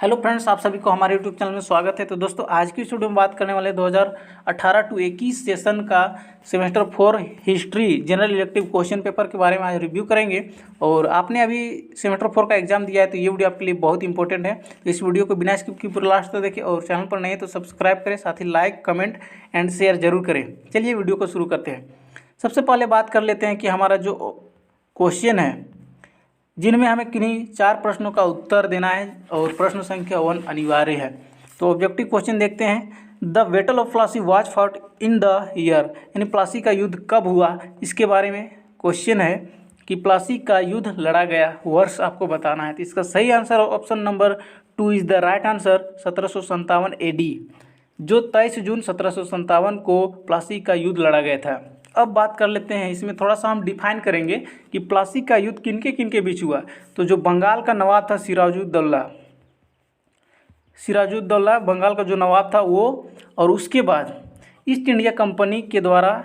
Hello friends, आप सभी को हमारे यूट्यूब चैनल में स्वागत है। तो दोस्तों, आज की वीडियो में बात करने वाले 2018 टू 21 सेशन का semester 4 history general elective question paper के बारे में आज रिव्यू करेंगे। और आपने अभी सेमेस्टर 4 का एग्जाम दिया है तो ये वीडियो आपके लिए बहुत इंपॉर्टेंट है। तो इस वीडियो को बिना स्किप किए पूरा लास्ट तक देखें और चैनल पर नहीं है तो सब्सक्राइब करें, साथ ही लाइक, कमेंट एंड शेयर जरूर करें। चलिए वीडियो को शुरू करते हैं। सबसे पहले बात कर लेते हैं कि हमारा जो क्वेश्चन है जिनमें हमें किन्हीं 4 प्रश्नों का उत्तर देना है और प्रश्न संख्या 1 अनिवार्य है। तो ऑब्जेक्टिव क्वेश्चन देखते हैं। The battle of Plassey was fought in the year, यानी प्लासी का युद्ध कब हुआ, इसके बारे में क्वेश्चन है कि प्लासी का युद्ध लड़ा गया वर्ष आपको बताना है। तो इसका सही answer option number 2 is the right answer 1757 AD, जो 23 जून 1757 को प्लासी का युद्ध लड़ा गया था। अब बात कर लेते हैं, इसमें थोड़ा सा हम डिफाइन करेंगे कि प्लासी का युद्ध किनके किनके बीच हुआ। तो जो बंगाल का नवाब था सिराजुद्दौला बंगाल का जो नवाब था वो, और उसके बाद ईस्ट इंडिया कंपनी के द्वारा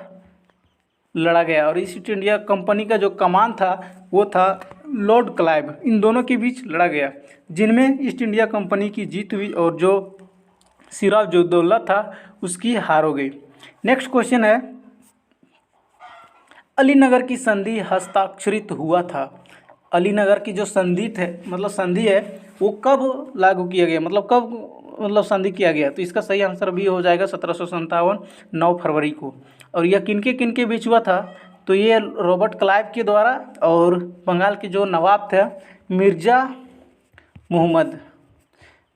लड़ा गया। और ईस्ट इंडिया कंपनी का जो कमान था वो था लॉर्ड क्लाइव। इन दोनों के बीच लड़ा गया, जिनमें ईस्ट इंडिया कंपनी की जीत हुई और जो सिराजुद्दौला था उसकी हार हो गई। नेक्स्ट क्वेश्चन है, अलीनगर की संधि हस्ताक्षरित हुआ था। अलीनगर की जो संधि है वो कब लागू किया गया, कब संधि किया गया। तो इसका सही आंसर भी हो जाएगा 1757 9 फरवरी को। और यह किनके किनके बीच हुआ था, तो ये रॉबर्ट क्लाइव के द्वारा और बंगाल के जो नवाब थे मिर्ज़ा मुहम्मद।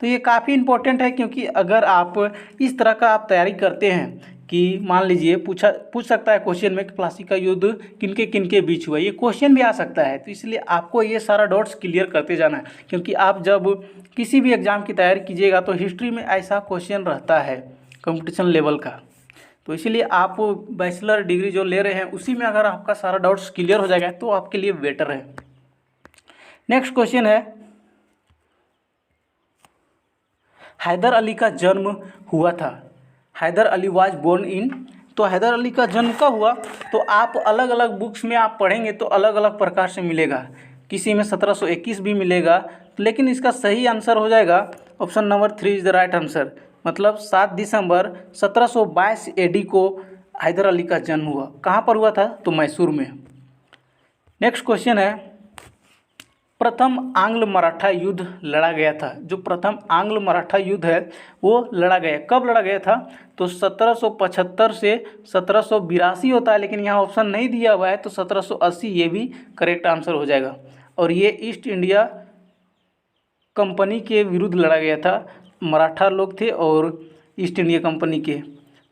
तो ये काफ़ी इम्पोर्टेंट है, क्योंकि अगर आप इस तरह का तैयारी करते हैं कि मान लीजिए पूछ सकता है क्वेश्चन में कि प्लासी का युद्ध किनके किनके बीच हुआ, ये क्वेश्चन भी आ सकता है। तो इसलिए आपको ये सारा डाउट्स क्लियर करते जाना है, क्योंकि आप जब किसी भी एग्ज़ाम की तैयारी कीजिएगा तो हिस्ट्री में ऐसा क्वेश्चन रहता है कंपटीशन लेवल का। तो इसीलिए आप बैचलर डिग्री जो ले रहे हैं उसी में अगर आपका सारा डाउट्स क्लियर हो जाएगा तो आपके लिए बेटर है। नेक्स्ट क्वेश्चन है, हैदर अली का जन्म हुआ था। Hyder Ali was born in, तो हैदर अली का जन्म कब हुआ, तो आप अलग अलग बुक्स में आप पढ़ेंगे तो अलग अलग प्रकार से मिलेगा। किसी में 1721 भी मिलेगा, लेकिन इसका सही आंसर हो जाएगा option number 3 is the right answer, मतलब 7 दिसंबर 1722 AD को हैदर अली का जन्म हुआ। कहाँ पर हुआ था, तो मैसूर में। नेक्स्ट क्वेश्चन है, प्रथम आंग्ल मराठा युद्ध लड़ा गया था। जो प्रथम आंग्ल मराठा युद्ध है वो लड़ा गया, कब लड़ा गया था, तो 1775 से 1782 होता है, लेकिन यहाँ ऑप्शन नहीं दिया हुआ है तो 1780 ये भी करेक्ट आंसर हो जाएगा। और ये ईस्ट इंडिया कंपनी के विरुद्ध लड़ा गया था, मराठा लोग थे और ईस्ट इंडिया कंपनी के।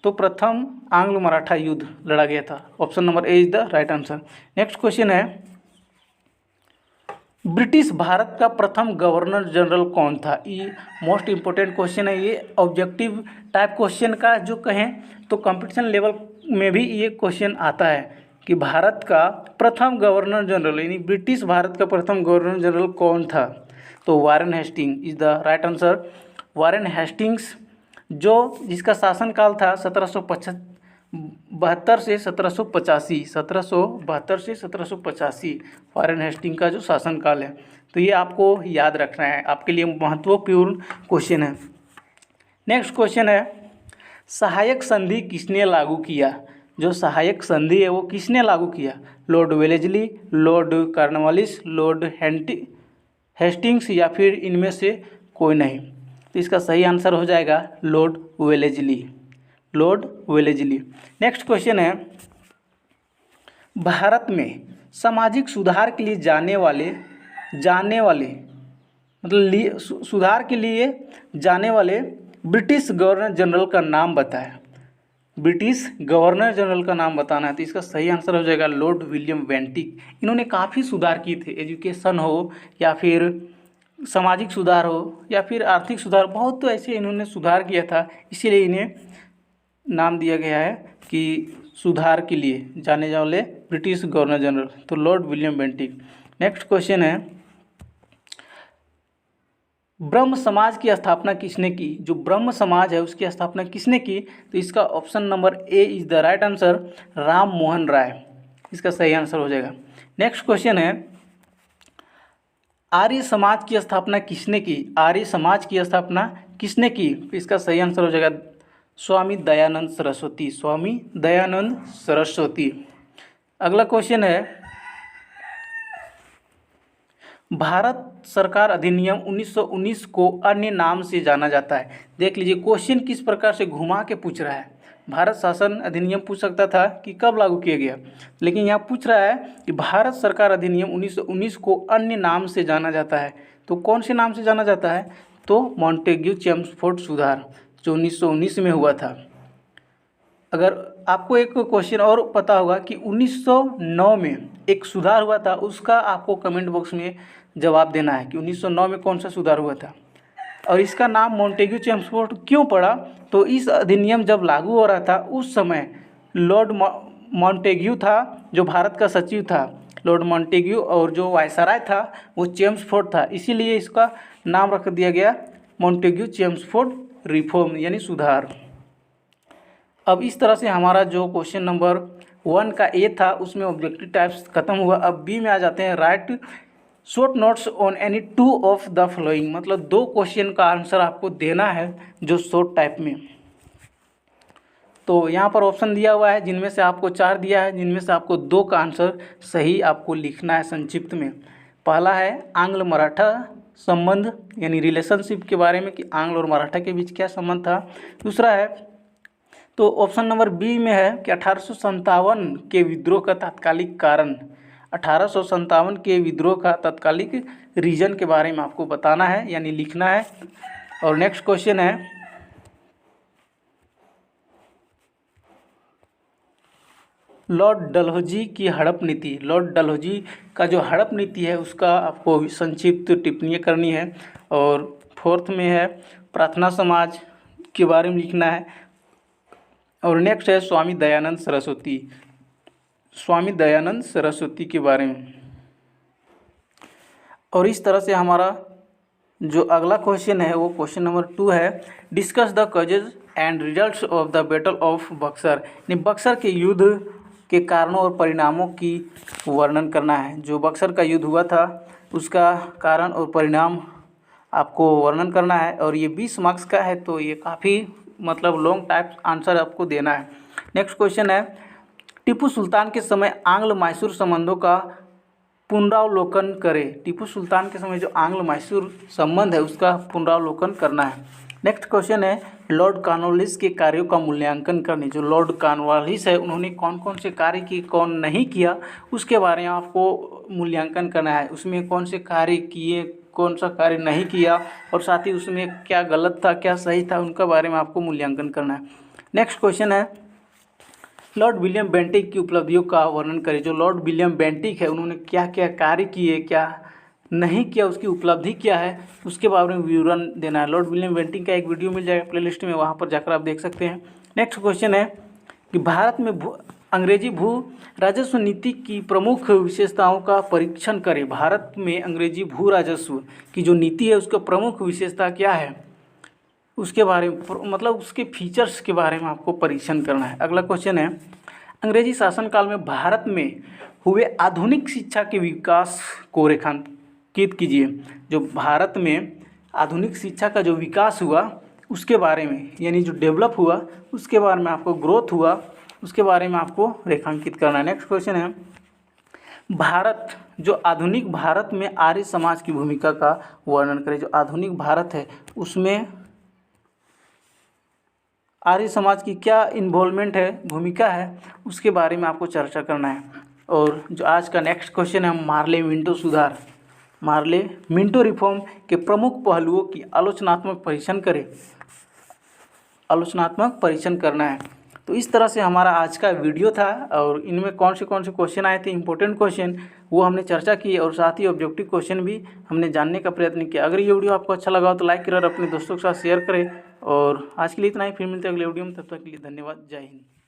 तो प्रथम आंग्ल मराठा युद्ध लड़ा गया था, option number A is the right answer. Next question है, ब्रिटिश भारत का प्रथम गवर्नर जनरल कौन था। ये मोस्ट इम्पोर्टेंट क्वेश्चन है, ये ऑब्जेक्टिव टाइप क्वेश्चन का जो कहें तो कंपटीशन लेवल में भी ये क्वेश्चन आता है कि भारत का प्रथम गवर्नर जनरल, यानी ब्रिटिश भारत का प्रथम गवर्नर जनरल कौन था। तो Warren Hasting is the right answer. Warren Hastings जिसका शासनकाल था 1772 से 1785 वारेन हेस्टिंग का जो शासनकाल है। तो ये आपको याद रखना है, आपके लिए महत्वपूर्ण क्वेश्चन है। नेक्स्ट क्वेश्चन है, सहायक संधि किसने लागू किया। जो सहायक संधि है वो किसने लागू किया, Lord Wellesley, Lord Cornwallis, Lord Hastings या फिर इनमें से कोई नहीं। तो इसका सही आंसर हो जाएगा लॉर्ड वेलेस्ली। नेक्स्ट क्वेश्चन है, भारत में सामाजिक सुधार के लिए सुधार के लिए जाने वाले ब्रिटिश गवर्नर जनरल का नाम बताएं। ब्रिटिश गवर्नर जनरल का नाम बताना है, तो इसका सही आंसर हो जाएगा लॉर्ड विलियम बेंटिक। इन्होंने काफ़ी सुधार किए थे, एजुकेशन हो या फिर सामाजिक सुधार हो या फिर आर्थिक सुधार, बहुत तो ऐसे इन्होंने सुधार किया था, इसीलिए इन्हें नाम दिया गया है कि सुधार के लिए जाने वाले ब्रिटिश गवर्नर जनरल, तो Lord William Bentinck. Next question है, ब्रह्म समाज की स्थापना किसने की। जो ब्रह्म समाज है उसकी स्थापना किसने की, तो इसका option number A is the right answer, Ram Mohan Roy, इसका सही आंसर हो जाएगा। नेक्स्ट क्वेश्चन है, आर्य समाज की स्थापना किसने की? आर्य समाज की स्थापना किसने की? इसका सही आंसर हो जाएगा स्वामी दयानंद सरस्वती। स्वामी दयानंद सरस्वती। अगला क्वेश्चन है, भारत सरकार अधिनियम 1919 को अन्य नाम से जाना जाता है। देख लीजिए क्वेश्चन किस प्रकार से घुमा के पूछ रहा है। भारत शासन अधिनियम पूछ सकता था कि कब लागू किया गया, लेकिन यहाँ पूछ रहा है कि भारत सरकार अधिनियम 1919 को अन्य नाम से जाना जाता है। तो कौन से नाम से जाना जाता है? तो मॉन्टेग्यू चेम्सफोर्ड सुधार जो 1919 में हुआ था। अगर आपको एक क्वेश्चन और पता होगा कि 1909 में एक सुधार हुआ था, उसका आपको कमेंट बॉक्स में जवाब देना है कि 1909 में कौन सा सुधार हुआ था और इसका नाम मॉन्टेग्यू चेम्सफोर्ड क्यों पड़ा। तो इस अधिनियम जब लागू हो रहा था उस समय लॉर्ड मॉन्टेग्यू था जो भारत का सचिव था, लॉर्ड मॉन्टेग्यू, और जो वायसराय था वो चेम्सफोर्ड था, इसीलिए इसका नाम रख दिया गया मॉन्टेग्यू चेम्सफोर्ड रिफॉर्म यानी सुधार। अब इस तरह से हमारा जो क्वेश्चन नंबर 1 का ए था उसमें ऑब्जेक्टिव टाइप्स खत्म हुआ। अब बी में आ जाते हैं, right short notes on any 2 of the following, मतलब 2 क्वेश्चन का आंसर आपको देना है जो शॉर्ट टाइप में। तो यहाँ पर ऑप्शन दिया हुआ है जिनमें से आपको 4 दिया है, जिनमें से आपको 2 का आंसर सही आपको लिखना है संक्षिप्त में। पहला है आंग्ल मराठा संबंध यानी रिलेशनशिप के बारे में कि आंग्ल और मराठा के बीच क्या संबंध था। दूसरा है तो ऑप्शन नंबर बी में है कि 1857 के विद्रोह का तात्कालिक कारण, 1857 के विद्रोह का तात्कालिक रीजन के बारे में आपको बताना है यानी लिखना है। और नेक्स्ट क्वेश्चन है, लॉर्ड डलहौजी की हड़प नीति, लॉर्ड डलहौजी का जो हड़प नीति है उसका आपको संक्षिप्त टिप्पणी करनी है। और फोर्थ में है प्रार्थना समाज के बारे में लिखना है। और नेक्स्ट है स्वामी दयानंद सरस्वती, स्वामी दयानंद सरस्वती के बारे में। और इस तरह से हमारा जो अगला क्वेश्चन है वो क्वेश्चन नंबर 2 है, discuss the causes and results of the battle of Buxar, यानी बक्सर के युद्ध के कारणों और परिणामों की वर्णन करना है। जो बक्सर का युद्ध हुआ था उसका कारण और परिणाम आपको वर्णन करना है। और ये 20 मार्क्स का है तो ये काफ़ी मतलब लॉन्ग टाइप आंसर आपको देना है। नेक्स्ट क्वेश्चन है, टीपू सुल्तान के समय आंग्ल मैसूर संबंधों का पुनरावलोकन करें। टीपू सुल्तान के समय जो आंग्ल मैसूर संबंध है उसका पुनरावलोकन करना है। नेक्स्ट क्वेश्चन है, लॉर्ड कॉर्नवालिस के कार्यों का मूल्यांकन करने। जो लॉर्ड कॉर्नवालिस है उन्होंने कौन कौन से कार्य किए, कौन नहीं किया, उसके बारे में आपको मूल्यांकन करना है। उसमें कौन से कार्य किए, कौन सा कार्य नहीं किया, और साथ ही उसमें क्या गलत था क्या सही था, उनका बारे में आपको मूल्यांकन करना है। नेक्स्ट क्वेश्चन है, लॉर्ड विलियम बेंटिक की उपलब्धियों का वर्णन करें। जो लॉर्ड विलियम बेंटिक है उन्होंने क्या क्या कार्य किए, क्या नहीं किया, उसकी उपलब्धि क्या है, उसके बारे में विवरण देना है। लॉर्ड विलियम बेंटिक का एक वीडियो मिल जाएगा प्लेलिस्ट में, वहाँ पर जाकर आप देख सकते हैं। नेक्स्ट क्वेश्चन है कि भारत में अंग्रेजी भू राजस्व नीति की प्रमुख विशेषताओं का परीक्षण करें। भारत में अंग्रेजी भू राजस्व की जो नीति है उसका प्रमुख विशेषता क्या है, उसके बारे में मतलब उसके फीचर्स के बारे में आपको परीक्षण करना है। अगला क्वेश्चन है, अंग्रेजी शासनकाल में भारत में हुए आधुनिक शिक्षा के विकास को रेखांकित कीजिए। जो भारत में आधुनिक शिक्षा का जो विकास हुआ उसके बारे में, यानी जो डेवलप हुआ उसके बारे में आपको, ग्रोथ हुआ उसके बारे में आपको रेखांकित करना है। नेक्स्ट क्वेश्चन है, भारत जो आधुनिक भारत में आर्य समाज की भूमिका का वर्णन करें। जो आधुनिक भारत है उसमें आर्य समाज की क्या इन्वॉल्वमेंट है, भूमिका है, उसके बारे में आपको चर्चा करना है। और जो आज का नेक्स्ट क्वेश्चन है, मार्ले मिंटो सुधार, मार्ले मिंटो रिफॉर्म के प्रमुख पहलुओं की आलोचनात्मक परीक्षण करें, आलोचनात्मक परीक्षण करना है। तो इस तरह से हमारा आज का वीडियो था और इनमें कौन से क्वेश्चन आए थे, इंपॉर्टेंट क्वेश्चन, वो हमने चर्चा की और साथ ही ऑब्जेक्टिव क्वेश्चन भी हमने जानने का प्रयत्न किया। अगर ये वीडियो आपको अच्छा लगा हो तो लाइक करें और अपने दोस्तों के साथ शेयर करें। और आज के लिए इतना ही, फिर मिलते हैं अगले वीडियो में, तब तक के लिए धन्यवाद, जय हिंद।